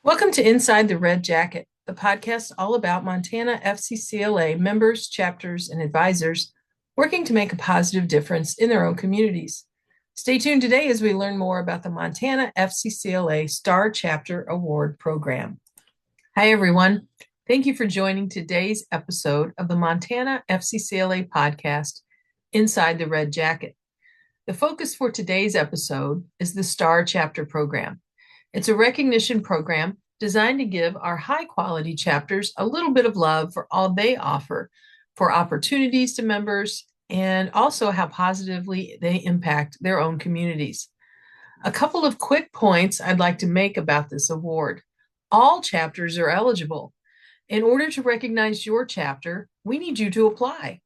Welcome to Inside the Red Jacket, the podcast all about Montana FCCLA members, chapters, and advisors working to make a positive difference in their own communities. Stay tuned today as we learn more about the Montana FCCLA Star Chapter Award Program. Hi, everyone. Thank you for joining today's episode of the Montana FCCLA podcast, Inside the Red Jacket. The focus for today's episode is the Star Chapter Program. It's a recognition program designed to give our high-quality chapters a little bit of love for all they offer, for opportunities to members, and also how positively they impact their own communities. A couple of quick points I'd like to make about this award. All chapters are eligible. In order to recognize your chapter, we need you to apply.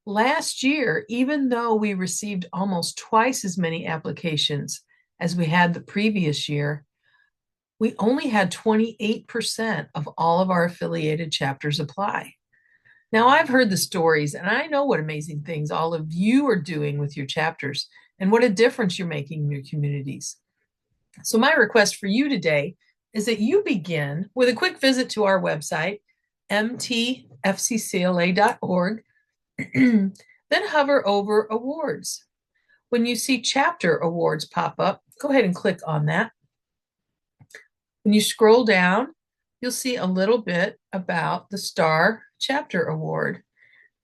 Last year, even though we received almost twice as many applications as we had the previous year, we only had 28% of all of our affiliated chapters apply. Now, I've heard the stories, and I know what amazing things all of you are doing with your chapters and what a difference you're making in your communities. So my request for you today is that you begin with a quick visit to our website, mtfccla.org, then hover over awards. When you see chapter awards pop up, go ahead and click on that. When you scroll down, you'll see a little bit about the Star Chapter Award.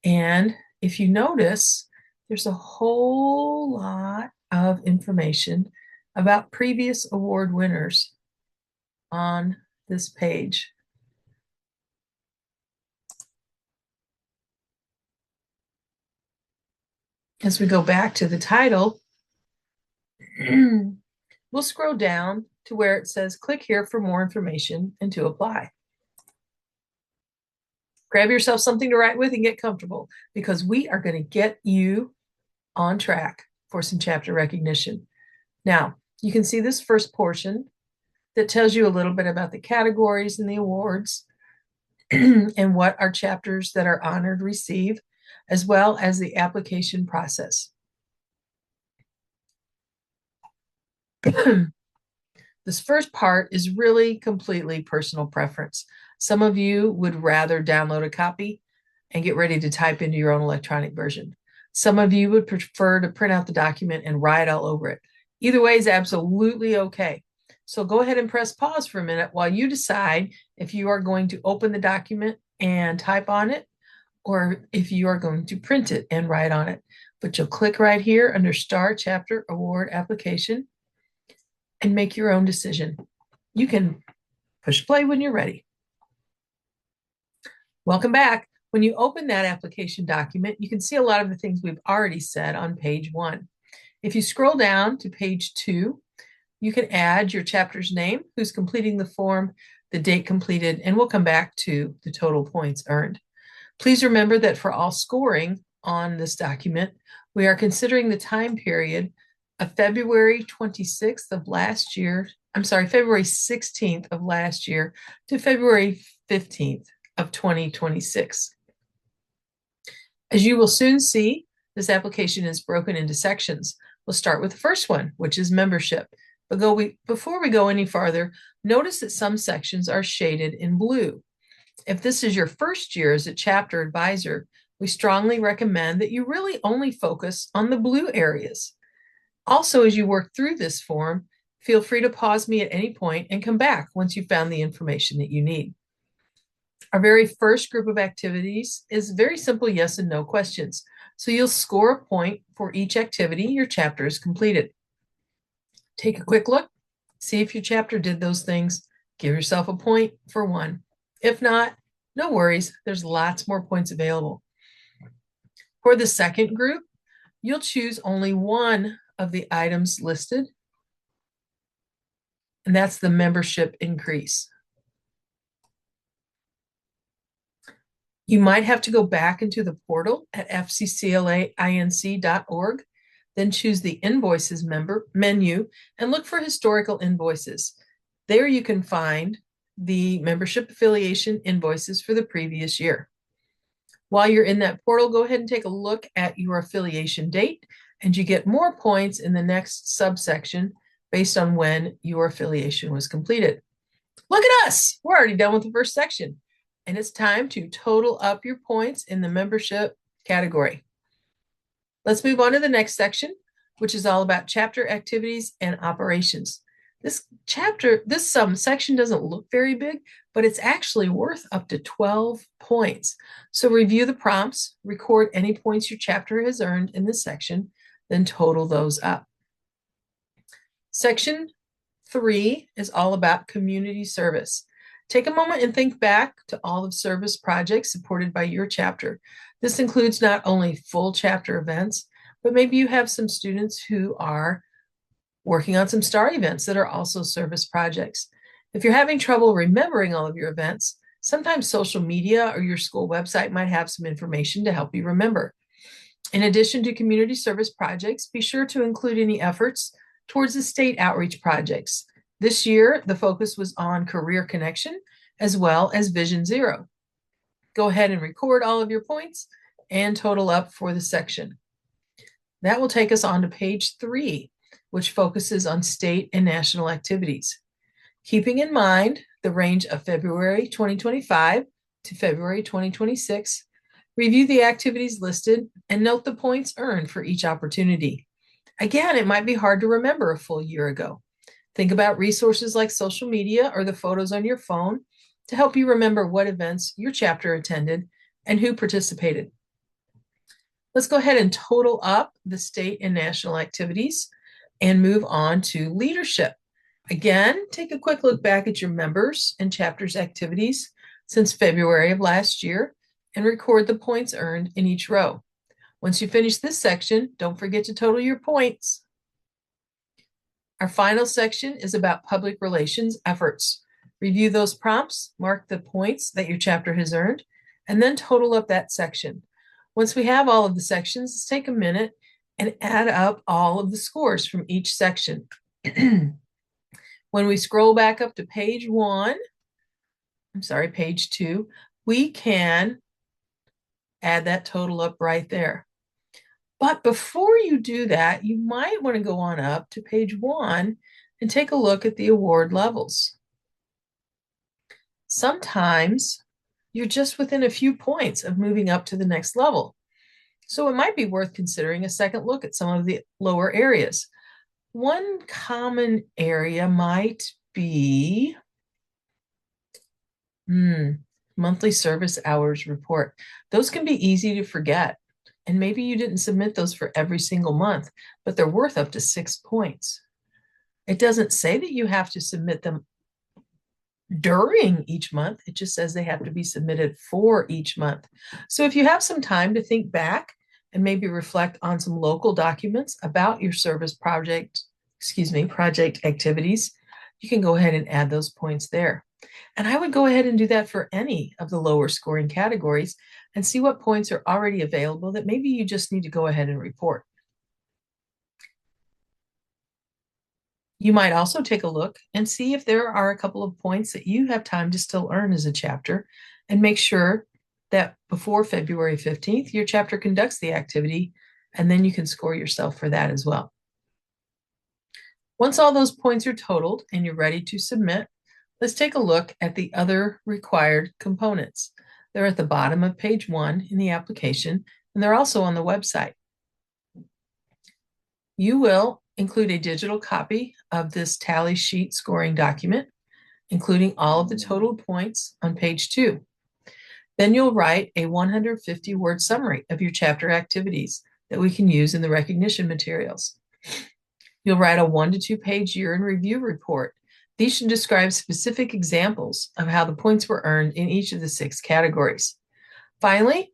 And if you notice, there's a whole lot of information about previous award winners on this page. As we go back to the title, we'll scroll down to where it says, click here for more information and to apply. Grab yourself something to write with and get comfortable because we are going to get you on track for some chapter recognition. Now, you can see this first portion that tells you a little bit about the categories and the awards and what our chapters that are honored receive, as well as the application process. This first part is really completely personal preference. Some of you would rather download a copy and get ready to type into your own electronic version. Some of you would prefer to print out the document and write all over it. Either way is absolutely okay. So go ahead and press pause for a minute while you decide if you are going to open the document and type on it, or if you are going to print it and write on it. But you'll click right here under Star Chapter Award Application and make your own decision. You can push play when you're ready. Welcome back. When you open that application document, you can see a lot of the things we've already said on page 1. If you scroll down to page 2, you can add your chapter's name, who's completing the form, the date completed, and we'll come back to the total points earned. Please remember that for all scoring on this document, we are considering the time period of February 26th of last year, February 16th of last year to February 15th of 2026. As you will soon see, this application is broken into sections. We'll start with the first one, which is membership. But before we go any farther, notice that some sections are shaded in blue. If this is your first year as a chapter advisor, we strongly recommend that you really only focus on the blue areas. Also, as you work through this form, feel free to pause me at any point and come back once you've found the information that you need. Our very first group of activities is very simple yes and no questions. So you'll score a point for each activity your chapter has completed. Take a quick look, see if your chapter did those things. Give yourself a point for one. If not, no worries, there's lots more points available. For the second group, you'll choose only one of the items listed, and that's the membership increase. You might have to go back into the portal at fcclainc.org, then choose the Invoices menu and look for Historical Invoices. There you can find the membership affiliation invoices for the previous year. While you're in that portal, go ahead and take a look at your affiliation date, and you get more points in the next subsection based on when your affiliation was completed. Look at us. We're already done with the first section. And it's time to total up your points in the membership category. Let's move on to the next section, which is all about chapter activities and operations. This section doesn't look very big, but it's actually worth up to 12 points. So review the prompts, record any points your chapter has earned in this section, then total those up. Section 3 is all about community service. Take a moment and think back to all of service projects supported by your chapter. This includes not only full chapter events, but maybe you have some students who are working on some STAR events that are also service projects. If you're having trouble remembering all of your events, sometimes social media or your school website might have some information to help you remember. In addition to community service projects, be sure to include any efforts towards the state outreach projects. This year, the focus was on Career Connection as well as Vision Zero. Go ahead and record all of your points and total up for the section. That will take us on to page 3, which focuses on state and national activities. Keeping in mind the range of February 2025 to February 2026, review the activities listed and note the points earned for each opportunity. Again, it might be hard to remember a full year ago. Think about resources like social media or the photos on your phone to help you remember what events your chapter attended and who participated. Let's go ahead and total up the state and national activities and move on to leadership. Again, take a quick look back at your members and chapters activities since February of last year and record the points earned in each row. Once you finish this section, don't forget to total your points. Our final section is about public relations efforts. Review those prompts, mark the points that your chapter has earned, and then total up that section. Once we have all of the sections, let's take a minute and add up all of the scores from each section. When we scroll back up to page 2, we can add that total up right there. But before you do that, you might want to go on up to page 1 and take a look at the award levels. Sometimes you're just within a few points of moving up to the next level. So it might be worth considering a second look at some of the lower areas. One common area might be monthly service hours report. Those can be easy to forget. And maybe you didn't submit those for every single month, but they're worth up to 6 points. It doesn't say that you have to submit them during each month. It just says they have to be submitted for each month. So if you have some time to think back and maybe reflect on some local documents about your service project activities, you can go ahead and add those points there. And I would go ahead and do that for any of the lower scoring categories and see what points are already available that maybe you just need to go ahead and report. You might also take a look and see if there are a couple of points that you have time to still earn as a chapter, and make sure that before February 15th, your chapter conducts the activity, and then you can score yourself for that as well. Once all those points are totaled and you're ready to submit, let's take a look at the other required components. They're at the bottom of page 1 in the application, and they're also on the website. You will include a digital copy of this tally sheet scoring document, including all of the total points on page 2. Then you'll write a 150-word summary of your chapter activities that we can use in the recognition materials. You'll write a 1 to 2 page year in review report. These should describe specific examples of how the points were earned in each of the 6 categories. Finally,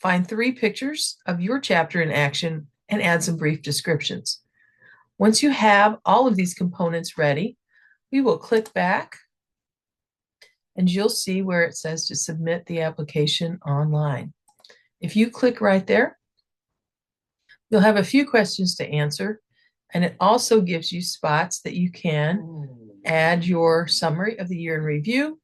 find 3 pictures of your chapter in action and add some brief descriptions. Once you have all of these components ready, we will click back and you'll see where it says to submit the application online. If you click right there, you'll have a few questions to answer, and it also gives you spots that you can add your summary of the year in review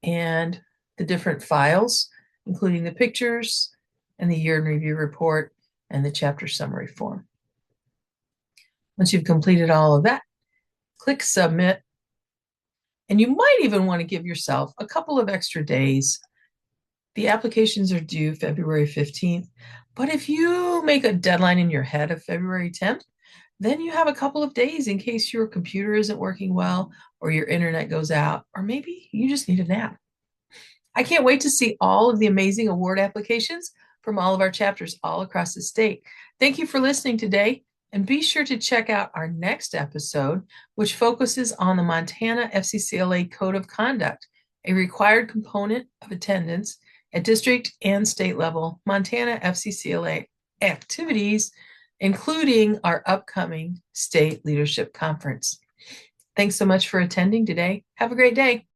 and the different files, including the pictures and the year in review report and the chapter summary form. Once you've completed all of that, click submit, And you might even want to give yourself a couple of extra days. The applications are due February 15th, but if you make a deadline in your head of February 10th, then you have a couple of days in case your computer isn't working well or your internet goes out, or maybe you just need a nap. I can't wait to see all of the amazing award applications from all of our chapters all across the state. Thank you for listening today, and be sure to check out our next episode, which focuses on the Montana FCCLA Code of Conduct, a required component of attendance at district and state level Montana FCCLA activities, including our upcoming State Leadership Conference. Thanks so much for attending today. Have a great day.